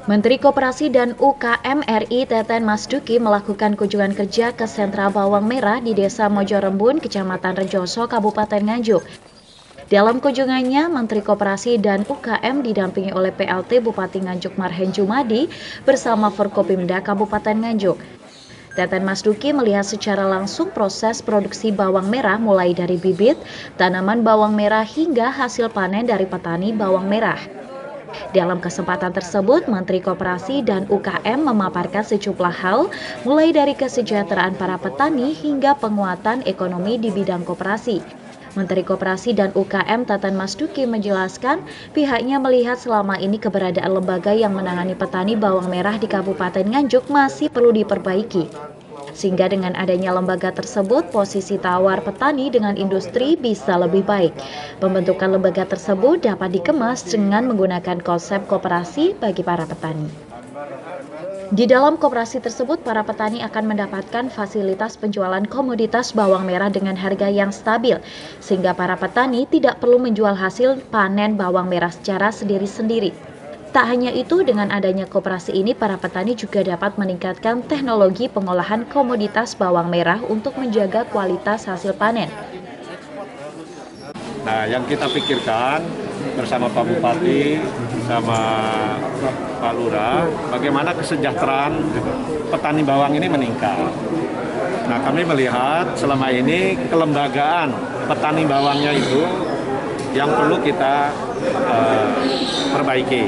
Menteri Koperasi dan UKM RI Teten Mas Duki melakukan kunjungan kerja ke sentra bawang merah di Desa Mojorembun, Kecamatan Rejoso, Kabupaten Nganjuk. Dalam kunjungannya, Menteri Koperasi dan UKM didampingi oleh PLT Bupati Nganjuk Marhen Jumadi bersama Forkopimda Kabupaten Nganjuk. Teten Mas Duki melihat secara langsung proses produksi bawang merah mulai dari bibit, tanaman bawang merah hingga hasil panen dari petani bawang merah. Dalam kesempatan tersebut, Menteri Koperasi dan UKM memaparkan sejumlah hal, mulai dari kesejahteraan para petani hingga penguatan ekonomi di bidang koperasi. Menteri Koperasi dan UKM Teten Mas Duki menjelaskan pihaknya melihat selama ini keberadaan lembaga yang menangani petani bawang merah di Kabupaten Nganjuk masih perlu diperbaiki. Sehingga dengan adanya lembaga tersebut, posisi tawar petani dengan industri bisa lebih baik. Pembentukan lembaga tersebut dapat dikemas dengan menggunakan konsep koperasi bagi para petani. Di dalam koperasi tersebut, para petani akan mendapatkan fasilitas penjualan komoditas bawang merah dengan harga yang stabil, sehingga para petani tidak perlu menjual hasil panen bawang merah secara sendiri-sendiri. Tak hanya itu, dengan adanya koperasi ini, para petani juga dapat meningkatkan teknologi pengolahan komoditas bawang merah untuk menjaga kualitas hasil panen. Nah, yang kita pikirkan bersama Pak Bupati, sama Pak Lurah, bagaimana kesejahteraan petani bawang ini meningkat. Nah, kami melihat selama ini kelembagaan petani bawangnya itu yang perlu kita perbaiki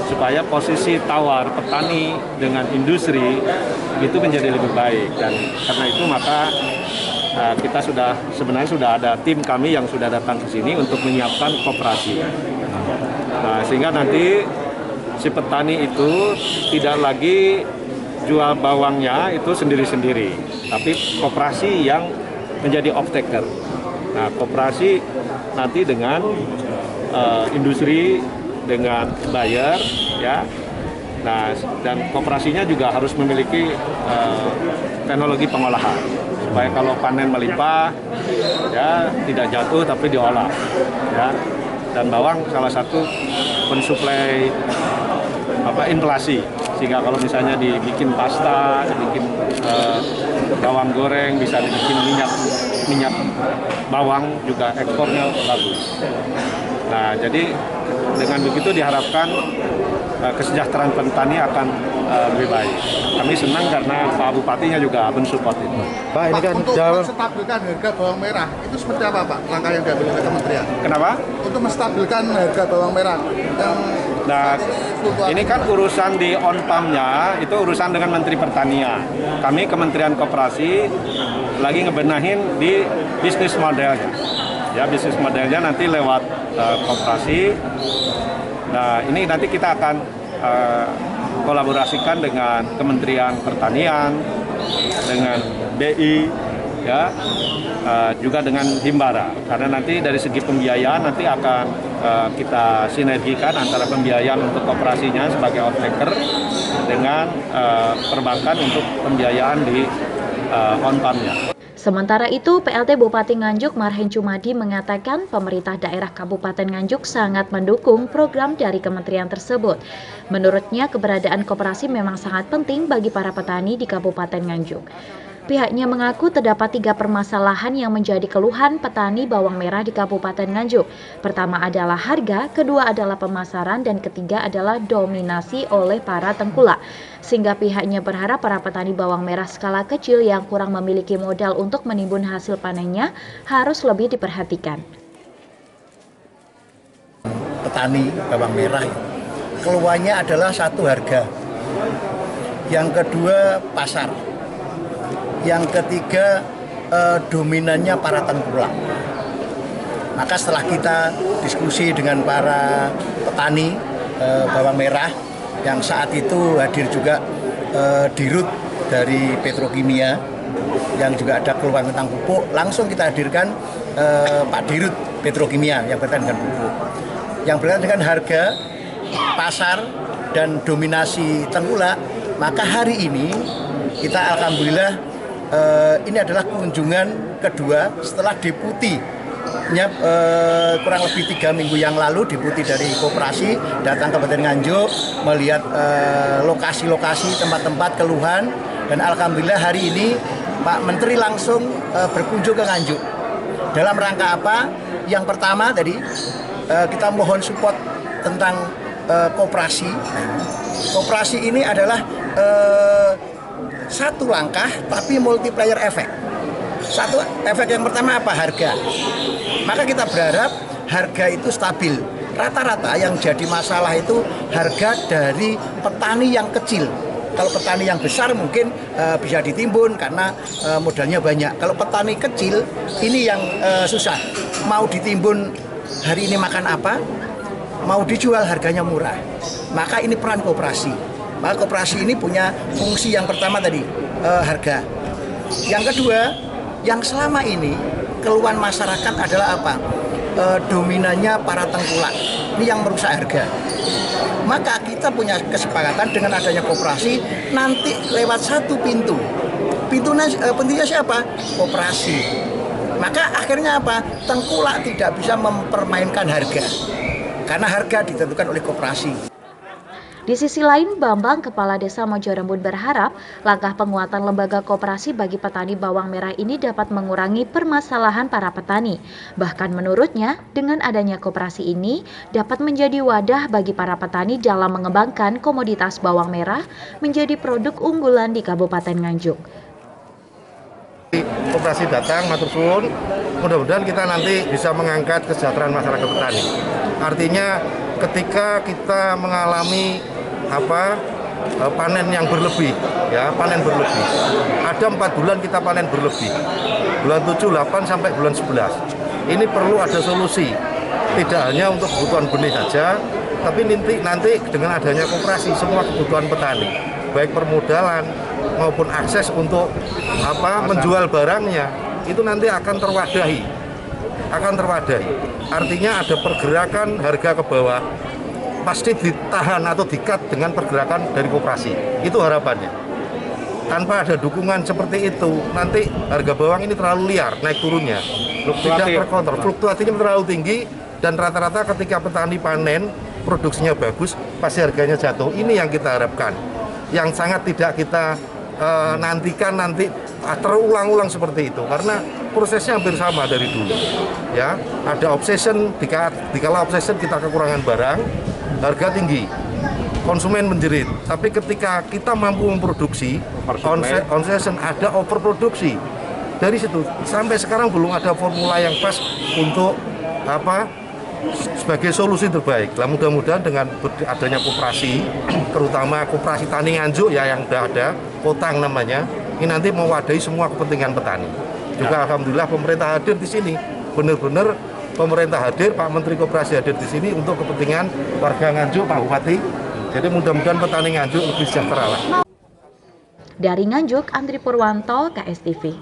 supaya posisi tawar petani dengan industri itu menjadi lebih baik, dan karena itu maka kita sebenarnya sudah ada tim kami yang sudah datang ke sini untuk menyiapkan koperasi. Nah, sehingga nanti si petani itu tidak lagi jual bawangnya itu sendiri-sendiri, tapi koperasi yang menjadi off-taker. Nah, koperasi nanti dengan industri, dengan buyer, ya. Nah, dan koperasinya juga harus memiliki teknologi pengolahan supaya kalau panen melimpah, ya tidak jatuh tapi diolah, ya. Dan bawang salah satu pensuplai inflasi, sehingga kalau misalnya dibikin pasta, dibikin bawang goreng, bisa dibikin minyak bawang juga ekspornya bagus. Nah, jadi dengan begitu diharapkan kesejahteraan petani akan lebih baik. Kami senang karena Pak Bupatinya juga mensupport itu. Pak, ini kan untuk menstabilkan harga bawang merah, itu seperti apa Pak langkah yang diambil oleh kementerian? Kenapa? Untuk menstabilkan harga bawang merah yang Nah, ini kan urusan di on-farm-nya, itu urusan dengan Menteri Pertanian. Kami Kementerian Koperasi lagi ngebenahin di bisnis modelnya. Ya, bisnis modelnya nanti lewat koperasi. Nah, ini nanti kita akan kolaborasikan dengan Kementerian Pertanian, dengan BI, ya, juga dengan Himbara. Karena nanti dari segi pembiayaan nanti akan kita sinergikan antara pembiayaan untuk koperasinya sebagai off-taker dengan perbankan untuk pembiayaan di on-farm-nya. Sementara itu, PLT Bupati Nganjuk Marhen Jumadi mengatakan pemerintah daerah Kabupaten Nganjuk sangat mendukung program dari kementerian tersebut. Menurutnya, keberadaan koperasi memang sangat penting bagi para petani di Kabupaten Nganjuk. Pihaknya mengaku terdapat 3 permasalahan yang menjadi keluhan petani bawang merah di Kabupaten Nganjuk. Pertama adalah harga, kedua adalah pemasaran, dan ketiga adalah dominasi oleh para tengkulak. Sehingga pihaknya berharap para petani bawang merah skala kecil yang kurang memiliki modal untuk menimbun hasil panennya harus lebih diperhatikan. petani bawang merah, keluhannya adalah satu, harga. Yang kedua, pasar. Yang ketiga, dominannya para tengkulak. Maka setelah kita diskusi dengan para petani bawang merah, yang saat itu hadir juga Dirut dari Petrokimia, yang juga ada keluhan tentang pupuk, langsung kita hadirkan Pak Dirut Petrokimia yang berkaitan dengan pupuk. Yang berkaitan dengan harga, pasar, dan dominasi tengkulak, maka hari ini kita alhamdulillah ini adalah kunjungan kedua setelah Deputi kurang lebih 3 minggu yang lalu Deputi dari Koperasi datang ke Kabupaten Nganjuk melihat lokasi-lokasi tempat-tempat keluhan, dan alhamdulillah hari ini Pak Menteri langsung berkunjung ke Nganjuk. Dalam rangka apa? Yang pertama tadi kita mohon support tentang koperasi. Koperasi ini adalah satu langkah tapi multiplier efek. Satu efek yang pertama apa? Harga. Maka kita berharap harga itu stabil. Rata-rata yang jadi masalah itu harga dari petani yang kecil. Kalau petani yang besar mungkin bisa ditimbun karena modalnya banyak. Kalau petani kecil ini yang susah. Mau ditimbun hari ini makan apa? Mau dijual harganya murah. Maka ini peran koperasi. Maka koperasi ini punya fungsi yang pertama tadi, harga. Yang kedua, yang selama ini keluhan masyarakat adalah apa? Dominannya para tengkulak. Ini yang merusak harga. Maka kita punya kesepakatan dengan adanya koperasi nanti lewat satu pintu. Pintunya siapa? Koperasi. Maka akhirnya apa? Tengkulak tidak bisa mempermainkan harga. Karena harga ditentukan oleh koperasi. Di sisi lain, Bambang, Kepala Desa Mojorembun berharap langkah penguatan lembaga koperasi bagi petani bawang merah ini dapat mengurangi permasalahan para petani. Bahkan menurutnya, dengan adanya koperasi ini dapat menjadi wadah bagi para petani dalam mengembangkan komoditas bawang merah menjadi produk unggulan di Kabupaten Nganjuk. Koperasi datang, matur suwun, mudah-mudahan kita nanti bisa mengangkat kesejahteraan masyarakat petani. Artinya ketika kita mengalami panen yang berlebih, ya panen berlebih. Ada 4 bulan kita panen berlebih, bulan 7, 8 sampai bulan 11. Ini perlu ada solusi, tidak hanya untuk kebutuhan benih saja, tapi nanti dengan adanya koperasi semua kebutuhan petani, baik permodalan maupun akses untuk menjual barangnya, itu nanti akan terwadahi. Artinya ada pergerakan harga ke bawah, pasti ditahan atau di-cut dengan pergerakan dari koperasi. Itu harapannya. Tanpa ada dukungan seperti itu, nanti harga bawang ini terlalu liar naik turunnya, tidak terkontrol, fluktuasinya terlalu tinggi, dan rata-rata ketika petani panen produksinya bagus, pasti harganya jatuh. Ini yang kita harapkan, yang sangat tidak kita nantikan nanti terulang-ulang seperti itu, karena prosesnya hampir sama dari dulu. Ya, ada obsession, dikala obsession kita kekurangan barang, harga tinggi, konsumen menjerit. Tapi ketika kita mampu memproduksi, obsession ada overproduksi. Dari situ sampai sekarang belum ada formula yang pas untuk sebagai solusi terbaik. Lah mudah-mudahan dengan adanya koperasi, terutama koperasi tani Nganjuk ya yang sudah ada, Kotang namanya, ini nanti mewadahi semua kepentingan petani. Juga alhamdulillah pemerintah hadir di sini, benar-benar pemerintah hadir, Pak Menteri Koperasi hadir di sini untuk kepentingan warga Nganjuk, Pak Bupati. Jadi mudah-mudahan petani Nganjuk lebih sejahtera lah. Dari Nganjuk, Andri Purwanto, KSTV.